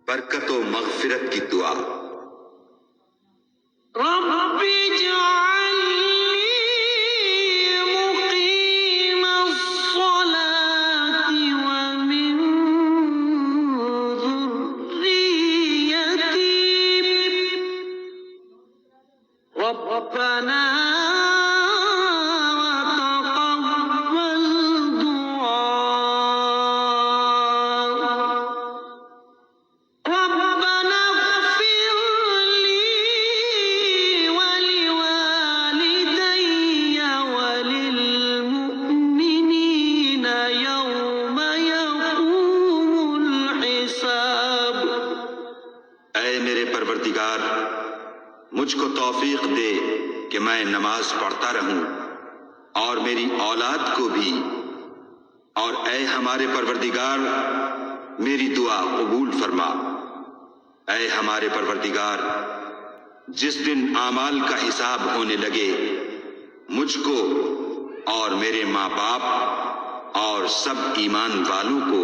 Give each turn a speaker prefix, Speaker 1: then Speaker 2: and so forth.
Speaker 1: برکت و مغفرت کی دعا۔
Speaker 2: رب اجعلنی مقیم الصلاة ومن ذریتی ربنا وتقبل دعاء ربنا اغفر لي ولوالدي وللمؤمنين يوم يقوم الحساب۔
Speaker 1: اے میرے پروردگار، مجھ کو توفیق دے کہ میں نماز پڑھتا رہوں اور میری اولاد کو بھی، اور اے ہمارے پروردگار میری دعا قبول فرما۔ اے ہمارے پروردگار، جس دن اعمال کا حساب ہونے لگے مجھ کو اور میرے ماں باپ اور سب ایمان والوں کو